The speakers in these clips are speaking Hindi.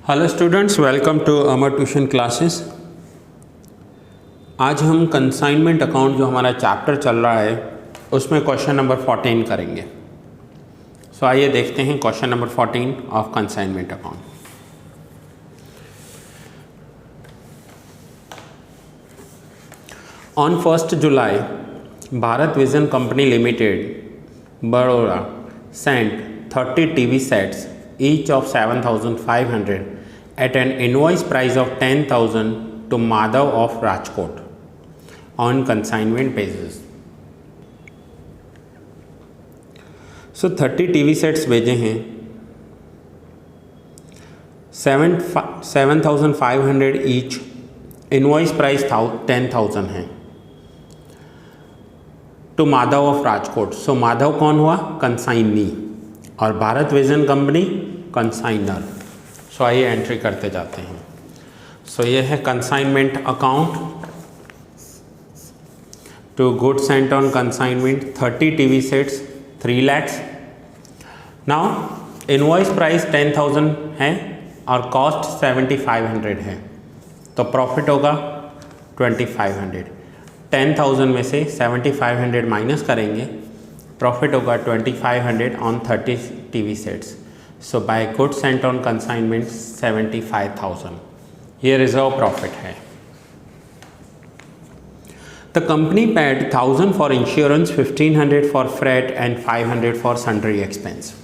Hello students, welcome to Amar tuition classes. आज हम कंसाइनमेंट अकाउंट जो हमारा चैप्टर चल रहा है उसमें क्वेश्चन नंबर 14 करेंगे। सो आइए देखते हैं question number 14 of consignment account. On 1st July Bharat Vision Company Limited Baroda sent 30 TV sets each of 7,500 at an invoice price of 10,000 to Madhav of Rajkot on consignment basis. So 30 TV sets भेजे हैं, 7,500 ईच, इनवॉइस प्राइस 10,000 है to Madhav of Rajkot. So Madhav कौन हुआ? कंसाइनी, और Bharat Vision Company consignor. So आइए एंट्री करते जाते हैं। सो ये है consignment account to goods sent on consignment 30 TV sets 3 lakhs। Now invoice price 10,000 है और कॉस्ट 7,500 है, तो प्रॉफिट होगा 2,500। 10,000 में से 7,500 माइनस करेंगे, प्रॉफिट होगा 2,500 on 30 TV sets. So by good sent on consignment 75,000, ये रिजर्व प्रॉफिट है। The company paid 1,000 for insurance, 1,500 for freight and 500 for sundry expense.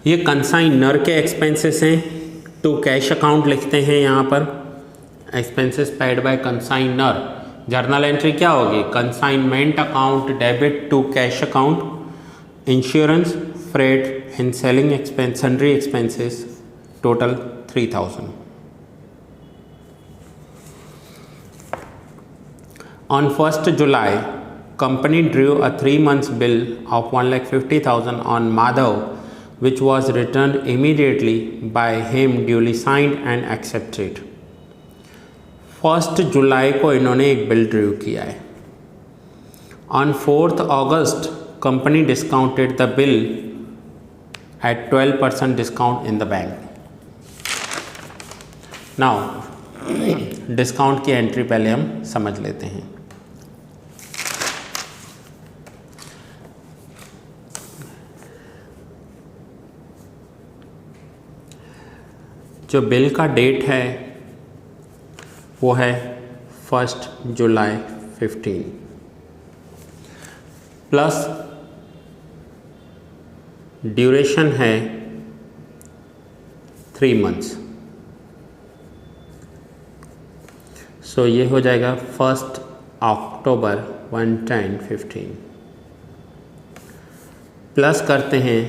ये कंसाइनर के एक्सपेंसेस हैं, टू कैश अकाउंट लिखते हैं यहाँ पर। Expenses paid by consignor, journal entry क्या होगी? Consignment account debit to cash account, insurance, freight and selling expense, sundry expenses, total 3,000। On 1st July, company drew a 3 months bill of 1,50,000 on Madhav, which was returned immediately by him, duly signed and accepted। 1st जुलाई को इन्होंने एक बिल ड्रू किया है। On 4th August, company discounted the bill at 12% discount in the bank। Now, discount की एंट्री पहले हम समझ लेते हैं। जो बिल का डेट है वो है 1st जुलाई 15 प्लस ड्यूरेशन है 3 मंथ्स। सो ये हो जाएगा 1st अक्टूबर 1/10/15 प्लस करते हैं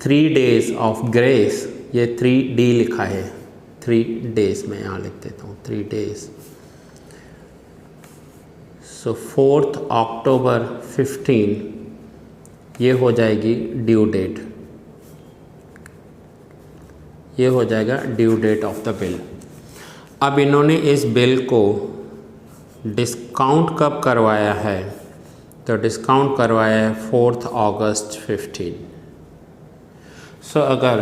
3 days ऑफ ग्रेस। ये 3D लिखा है, 3 days मैं यहाँ लिख देता हूँ 3 days। सो 4th अक्टूबर 15 ये हो जाएगी ड्यू डेट, ये हो जाएगा due date of the bill. अब इन्होंने इस बिल को डिस्काउंट कब करवाया है? तो डिस्काउंट करवाया है 4th अगस्त 15। सो अगर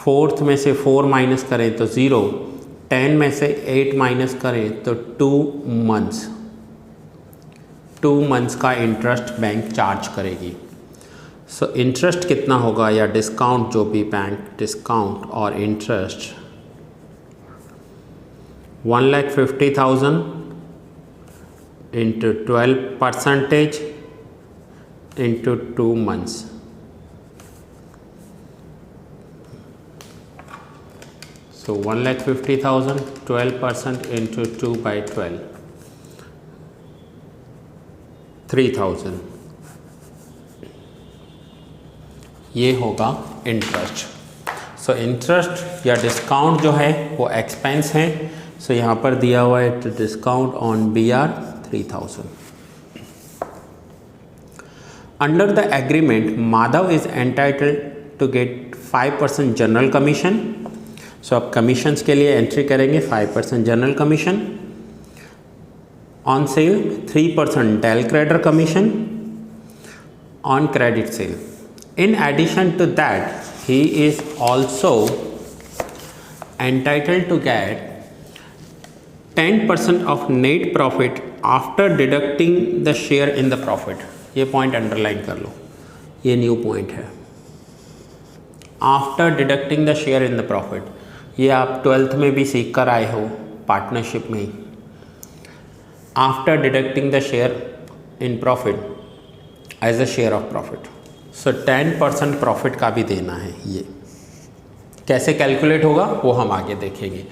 4th में से 4 माइनस करें तो 0, 10 में से 8 माइनस करें तो 2 मंथ्स, 2 मंथ्स का इंटरेस्ट बैंक चार्ज करेगी। सो इंटरेस्ट कितना होगा, या डिस्काउंट जो भी बैंक डिस्काउंट और interest, 1,50,000 into 12% into 2 months. So 1,50,000, 12% into 2/12, 3,000, ये होगा इंटरेस्ट। सो इंटरेस्ट या डिस्काउंट जो है वो एक्सपेंस है। सो यहाँ पर दिया हुआ है discount on BR 3,000। Under the agreement Madhav is entitled to get 5% general commission. So अब कमीशंस के लिए एंट्री करेंगे 5% general commission on sale, 3% del credere commission on credit sale. In addition to that, he is also entitled to get 10% of net profit after deducting the share in the profit। ये पॉइंट अंडरलाइन कर लो, ये न्यू पॉइंट है। After deducting the share in the profit, ये आप 12th में भी सीख कर आए हो पार्टनरशिप में ही। After deducting the share in profit as a share of profit, so 10% profit का भी देना है। ये कैसे कैलकुलेट होगा वो हम आगे देखेंगे,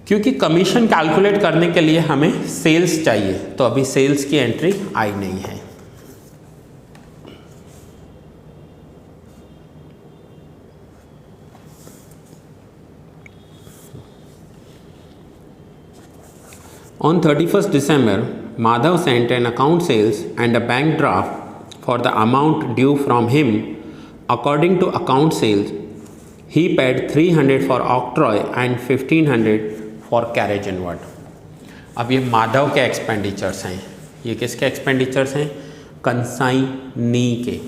क्योंकि कमीशन कैलकुलेट करने के लिए हमें सेल्स चाहिए, तो अभी सेल्स की एंट्री आई नहीं है। On 31st December, Madhav sent an account sales and a bank draft for the amount due from him. According to account sales, he paid 300 for octroi and 1500 for carriage inward। अब ये माधव के एक्सपेंडिचर्स हैं, ये किसके एक्सपेंडिचर्स हैं? कंसाइनी के।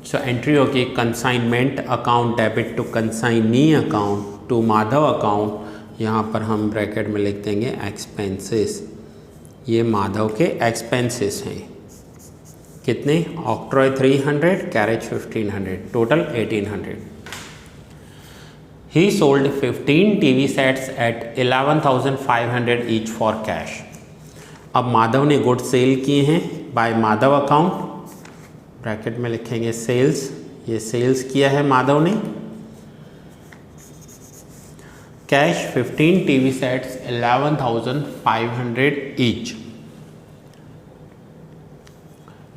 सो एंट्री होगी consignment account debit to consignee account to Madhav account, यहाँ पर हम ब्रैकेट में लिख देंगे एक्सपेंसेस। ये माधव के एक्सपेंसेस हैं, कितने? Octroi 300, carriage 1500, total 1800। He sold 15 TV sets at 11,500 each for cash। अब माधव ने गुड सेल किए हैं बाय माधव अकाउंट, ब्रैकेट में लिखेंगे सेल्स, ये सेल्स किया है माधव ने। Cash 15 TV sets 11,500 each।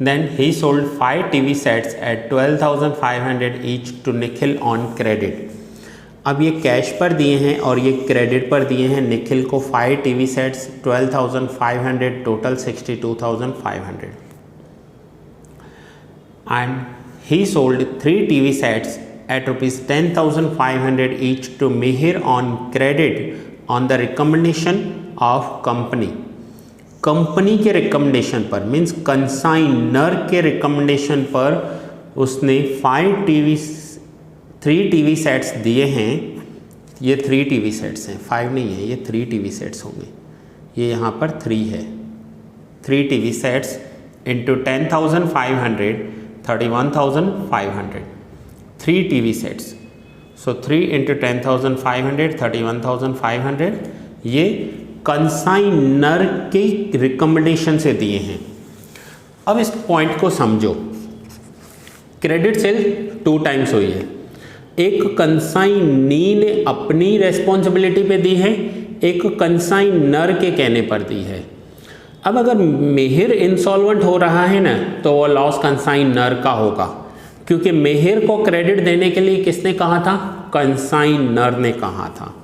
Then he sold 5 TV sets at 12,500 each to Nikhil on credit। अब ये कैश पर दिए हैं और ये क्रेडिट पर दिए हैं निखिल को 5 TV sets 12,500, total 62,500। And he sold 3 TV sets at rupees 10,500 each to Mihir on credit on the recommendation of company। Company के रिकमेंडेशन पर, मीन्स कंसाइनर के रिकमेंडेशन पर उसने 3 TV सेट्स दिए हैं। ये 3 TV सेट्स हैं, 5 नहीं है, ये 3 TV सेट्स होंगे। ये यहाँ पर 3 है, 3 TV sets into 10,500 31,500, 3 TV sets। सो 3 इंटू 10,500 31,500, ये कंसाइनर के रिकमेंडेशन से दिए हैं। अब इस पॉइंट को समझो, क्रेडिट सेल 2 टाइम्स हुई है। एक कंसाइनी ने अपनी रेस्पॉन्सिबिलिटी पे दी है, एक कंसाइनर के कहने पर दी है। अब अगर मिहिर इंसॉल्वेंट हो रहा है ना, तो वो लॉस कंसाइनर का होगा, क्योंकि मिहिर को क्रेडिट देने के लिए किसने कहा था? कंसाइनर ने कहा था।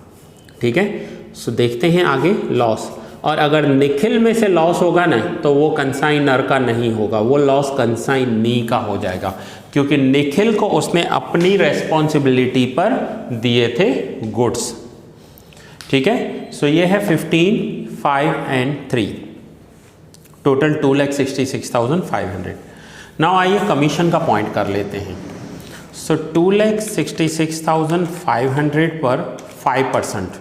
ठीक है, सो देखते हैं आगे लॉस। और अगर निखिल में से लॉस होगा ना, तो वो कंसाइनर का नहीं होगा, वो लॉस कंसाइनी का हो जाएगा, क्योंकि निखिल को उसने अपनी रेस्पॉन्सिबिलिटी पर दिए थे गुड्स। ठीक है, सो ये है 15, 5 एंड 3, टोटल 2,66,500। नाउ आइए कमीशन का पॉइंट कर लेते हैं। सो 2,66,500 पर 5%,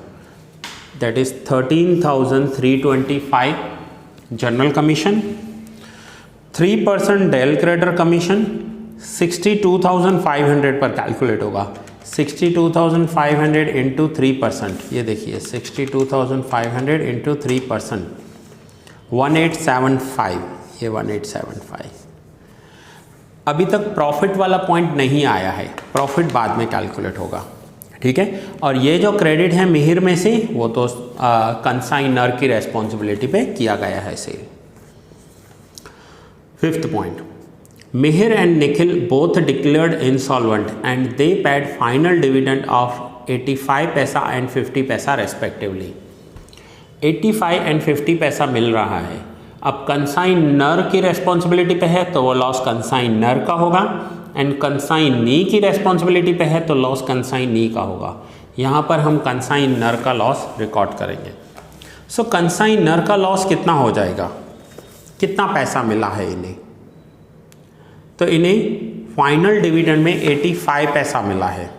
that is 13,325 general commission, 3% del credere commission 62,500 पर कैलकुलेट होगा। 62,500 इंटू 3%, ये देखिए 62,500 इंटू 3%, 1875, ये 1875। अभी तक प्रॉफिट वाला पॉइंट नहीं आया है, प्रॉफिट बाद में कैलकुलेट होगा। ठीक है, और ये जो क्रेडिट है मिहिर में से, वो तो कंसाइनर की रेस्पॉन्सिबिलिटी पे किया गया है sale. 5th point, Mihir and Nikhil both declared insolvent and they paid final dividend of 85 paisa and 50 पैसा रेस्पेक्टिवली। 85 एंड 50 पैसा मिल रहा है। अब कंसाइनर की रेस्पॉन्सिबिलिटी पे है, तो वो लॉस कंसाइनर का होगा, एंड कंसाइनी की रेस्पॉन्सिबिलिटी पे है, तो लॉस कंसाइनी का होगा। यहाँ पर हम कंसाइनर का लॉस रिकॉर्ड करेंगे। सो कंसाइनर का लॉस कितना हो जाएगा? कितना पैसा मिला है इन्हें? तो इन्हें फाइनल डिविडेंड में 85 पैसा मिला है।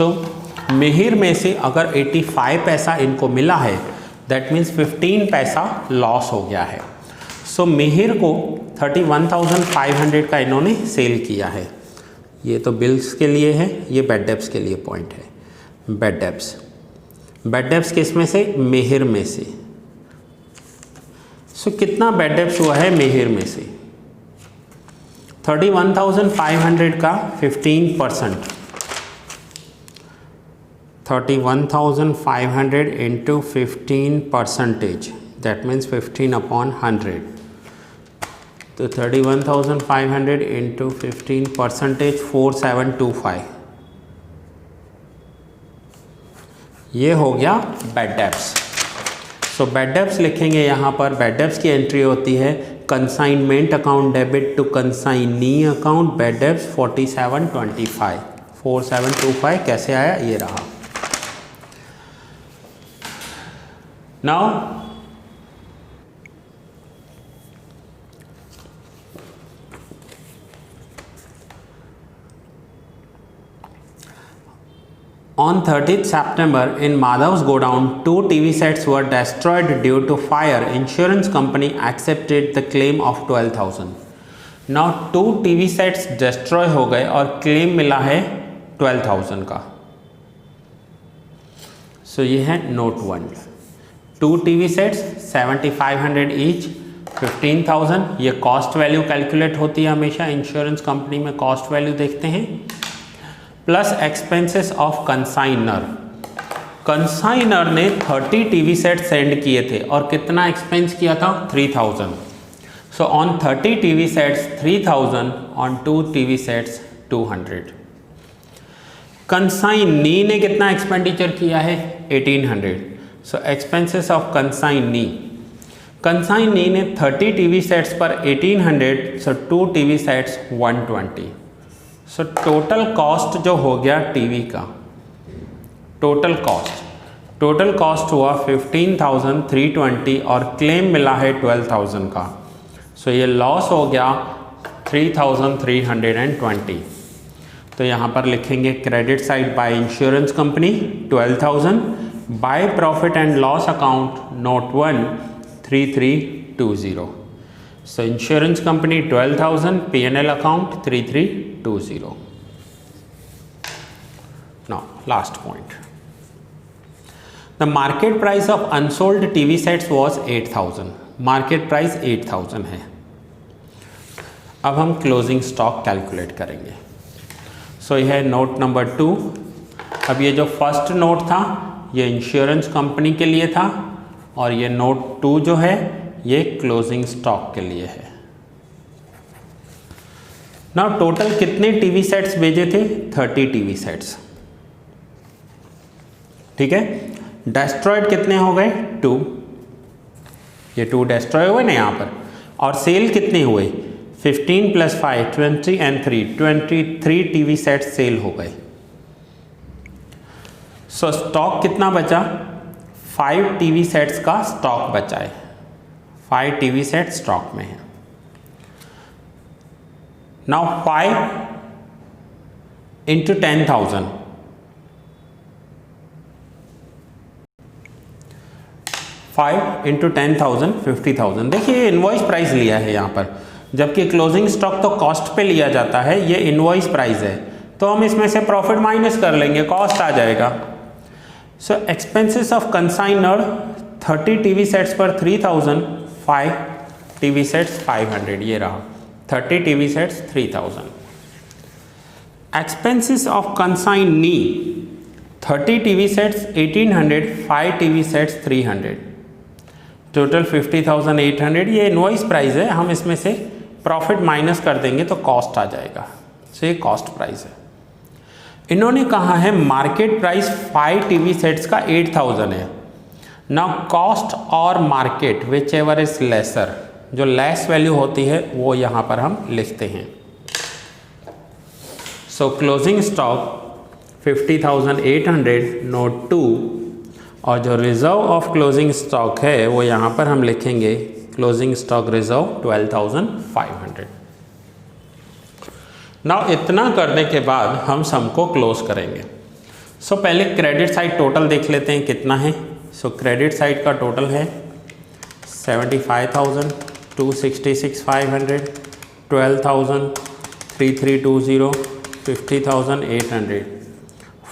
सो मिहिर में से अगर 85 पैसा इनको मिला है, दैट मीन्स 15 पैसा लॉस हो गया है। सो मिहिर को 31,500 का इन्होंने सेल किया है। ये तो बिल्स के लिए है, ये बैड डेब्ट्स के लिए पॉइंट है। बैड डेब्ट्स किस में से? मिहिर में से। सो कितना बैड डेब्ट्स हुआ है मिहिर में से? 31,500 का 15%, 31,500 इंटू 15%, दैट मीन्स 15/100। तो 31,500 इंटू 15%, 4725, ये हो गया bad debts. So bad debts लिखेंगे यहाँ पर। बैड डेब्ट्स की एंट्री होती है consignment account debit to consignee account, bad debts 4725, 4725 कैसे आया? ये रहा। Now on 30th September in Madhav's godown, 2 TV sets were destroyed due to fire. Insurance company accepted the claim of 12,000. Now 2 TV sets destroy हो गए और क्लेम मिला है 12,000 का। सो ये है नोट 1। 2 TV sets 7,500 each, 15,000। ये कॉस्ट वैल्यू कैलकुलेट होती है हमेशा, इंश्योरेंस कंपनी में कॉस्ट वैल्यू देखते हैं, plus expenses of consignor. Consignor ने 30 टीवी सेट सेंड किए थे और कितना एक्सपेंस किया था? 3,000। So on 30 TV sets 3,000, on 2 TV sets 200। Consignee ने कितना एक्सपेंडिचर किया है? 1,800। सो एक्सपेंसेस ऑफ कंसाइनी, कंसाइनी ने 30 टीवी सेट्स पर 1,800, सो 2 TV sets 120। So total cost जो हो गया टीवी का, टोटल कॉस्ट हुआ 15,320 और क्लेम मिला है 12,000 का। सो ये लॉस हो गया 3,320। तो यहाँ पर लिखेंगे credit side by insurance company 12,000, by profit and loss account note 1 3320। So insurance company 12,000, P&L account 3320. Now last point. The market price of unsold TV sets was 8,000. Market price 8,000 है। अब हम क्लोजिंग स्टॉक कैलकुलेट करेंगे। सो यह है नोट नंबर 2। अब ये जो फर्स्ट नोट था ये इंश्योरेंस कंपनी के लिए था और ये नोट 2 जो है ये क्लोजिंग स्टॉक के लिए है। नाउ टोटल कितने टीवी सेट्स भेजे थे? 30 टीवी सेट्स। ठीक है। डेस्ट्रॉयड कितने हो गए? 2। ये 2 डेस्ट्रॉय हुए ना यहाँ पर। और सेल कितने हुए? 15 + 5 20 एंड 3 23 टीवी सेट्स सेल हो गए। सो स्टॉक कितना बचा? 5 टीवी सेट्स का स्टॉक बचा है। 5 टीवी सेट स्टॉक में है। Now 5 into 10,000, 5 into 10,000 50,000। देखिए इनवॉइस प्राइस लिया है यहाँ पर, जबकि क्लोजिंग स्टॉक तो कॉस्ट पे लिया जाता है, ये इनवॉइस प्राइस है। तो हम इसमें से प्रॉफिट माइनस कर लेंगे, कॉस्ट आ जाएगा। So expenses of consignor 30 TV sets पर 3,000, 5 टीवी सेट्स 500, ये रहा 30 TV sets 3,000। Expenses of consignee 30 TV sets 1,800, 5 TV sets 300, total 50,800। ये इनवॉइस प्राइस है, हम इसमें से प्रॉफिट माइनस कर देंगे तो कॉस्ट आ जाएगा। सो ये कॉस्ट प्राइस है। इन्होंने कहा है मार्केट प्राइस 5 टीवी सेट्स का 8,000 है। नाउ कॉस्ट और market which ever is lesser, जो लेस वैल्यू होती है वो यहाँ पर हम लिखते हैं। सो क्लोजिंग स्टॉक 50,800 नोट 2 और जो रिजर्व ऑफ क्लोजिंग स्टॉक है वो यहाँ पर हम लिखेंगे क्लोजिंग स्टॉक रिजर्व 12,500। नाउ इतना करने के बाद हम सम को क्लोज करेंगे। सो पहले क्रेडिट साइड टोटल देख लेते हैं कितना है। सो क्रेडिट साइड का टोटल है 75,000, 266,500, 12,000, 3,320, 50,800,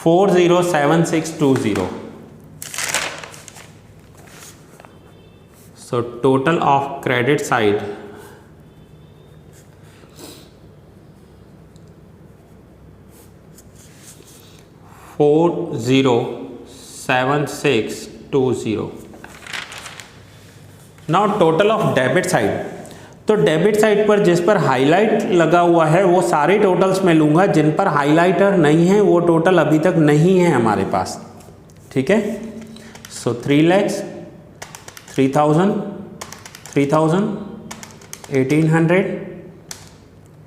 407620. So total of credit side $407620. Now total of debit side, तो डेबिट साइड पर जिस पर हाईलाइट लगा हुआ है वो सारे टोटल्स मैं लूँगा, जिन पर हाईलाइटर नहीं है वो टोटल अभी तक नहीं है हमारे पास, ठीक है। सो 3 lakhs, 3,000, 3,000, 1,800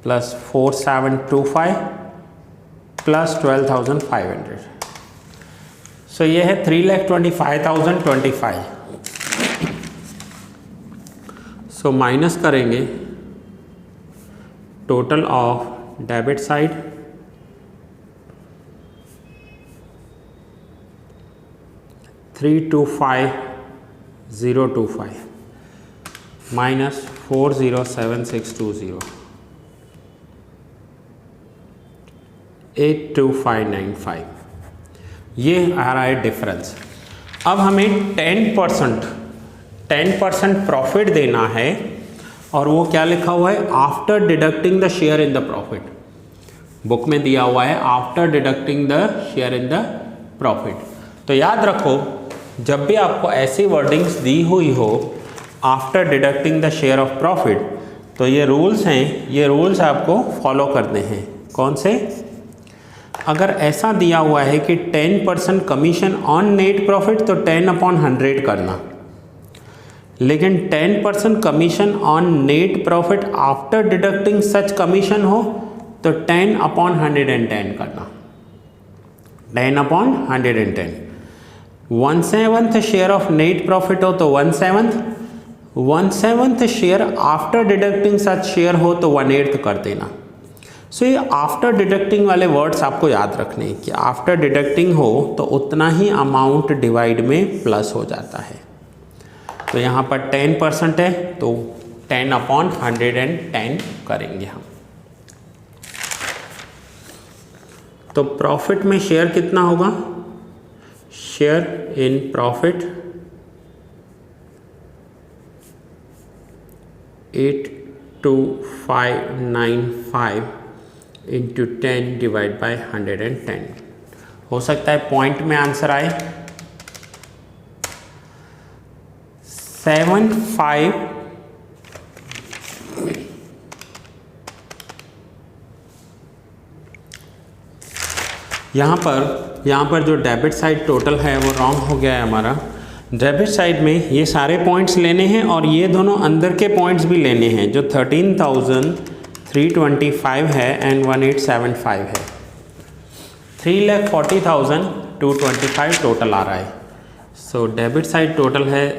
प्लस 4,725 प्लस 12,500। सो ये है 3,25,025। सो माइनस करेंगे total of debit side, $325,025 minus 407620, 82595, ये आ रहा है डिफरेंस। अब हमें 10% प्रॉफिट देना है और वो क्या लिखा हुआ है, after deducting the share in the profit. Book में दिया हुआ है after deducting the share in the profit. तो याद रखो जब भी आपको ऐसी वर्डिंग्स दी हुई हो after deducting the share of profit, तो ये रूल्स हैं, ये रूल्स आपको फॉलो करने हैं। कौन से? अगर ऐसा दिया हुआ है कि 10% कमीशन ऑन नेट प्रॉफिट तो 10/100 करना, लेकिन 10% commission on net profit after deducting such commission हो तो 10/110 करना, 10/110। 1/7 शेयर ऑफ नेट प्रॉफिट हो तो 1/7, 1/7 शेयर आफ्टर डिडक्टिंग सच शेयर हो तो 1/8 कर देना। सो ये आफ्टर डिडक्टिंग वाले वर्ड्स आपको याद रखने हैं कि आफ्टर डिडक्टिंग हो तो उतना ही अमाउंट डिवाइड में प्लस हो जाता है। तो यहाँ पर 10% है तो 10/110 करेंगे हम। तो प्रॉफिट में शेयर कितना होगा? Share in profit 82595 into 10 divide by 110। हो सकता है पॉइंट में आंसर आए 75 यहाँ पर जो डेबिट साइड टोटल है वो रॉन्ग हो गया है हमारा। डेबिट साइड में ये सारे पॉइंट्स लेने हैं और ये दोनों अंदर के पॉइंट्स भी लेने हैं, जो 13,325 है एंड 1,875 है। 3,40,225 टोटल आ रहा है। सो डेबिट साइड टोटल है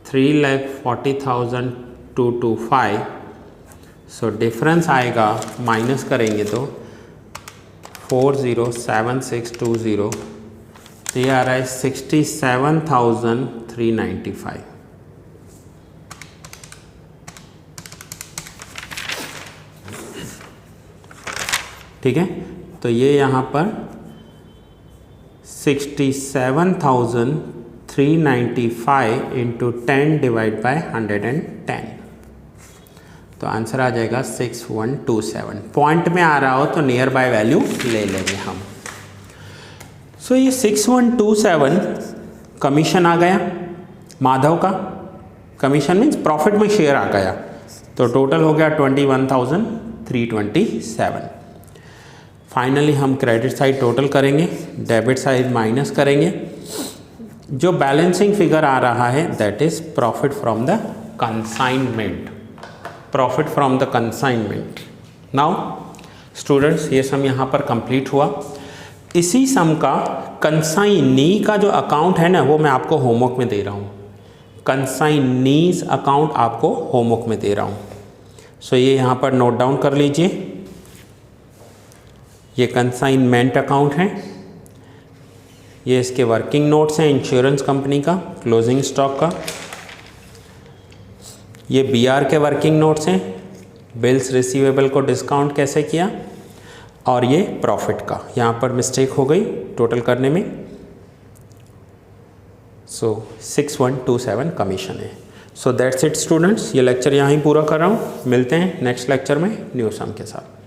3,40,225। सो डिफरेंस आएगा, माइनस करेंगे तो 407620, तो ये आ रहा है 67,395। ठीक है, तो ये यहाँ पर 67,395 इंटू 10 डिवाइड बाय 110, तो आंसर आ जाएगा 6127। पॉइंट में आ रहा हो तो नियर बाय वैल्यू ले लेंगे हम। सो ये 6127 कमीशन आ गया, माधव का कमीशन मीन्स प्रॉफिट में शेयर आ गया, तो टोटल हो गया 21,327। फाइनली हम क्रेडिट साइड टोटल करेंगे, डेबिट साइड माइनस करेंगे। जो बैलेंसिंग फिगर आ रहा है that is profit from the consignment, profit from the consignment. Now students ये सम यहाँ पर कंप्लीट हुआ। इसी सम का कंसाइनी का जो अकाउंट है ना वो मैं आपको होमवर्क में दे रहा हूँ, कंसाइनीज अकाउंट आपको होमवर्क में दे रहा हूँ। सो ये यहाँ पर नोट डाउन कर लीजिए, ये कंसाइनमेंट अकाउंट है, ये इसके वर्किंग नोट्स हैं इंश्योरेंस कंपनी का, क्लोजिंग स्टॉक का। ये BR के वर्किंग नोट्स हैं, बिल्स रिसीवेबल को डिस्काउंट कैसे किया, और ये प्रॉफिट का, यहाँ पर मिस्टेक हो गई टोटल करने में। सो 6127 कमीशन है। सो दैट्स इट स्टूडेंट्स, ये लेक्चर यहाँ ही पूरा कर रहा हूँ। मिलते हैं नेक्स्ट लेक्चर में न्यू सम के साथ।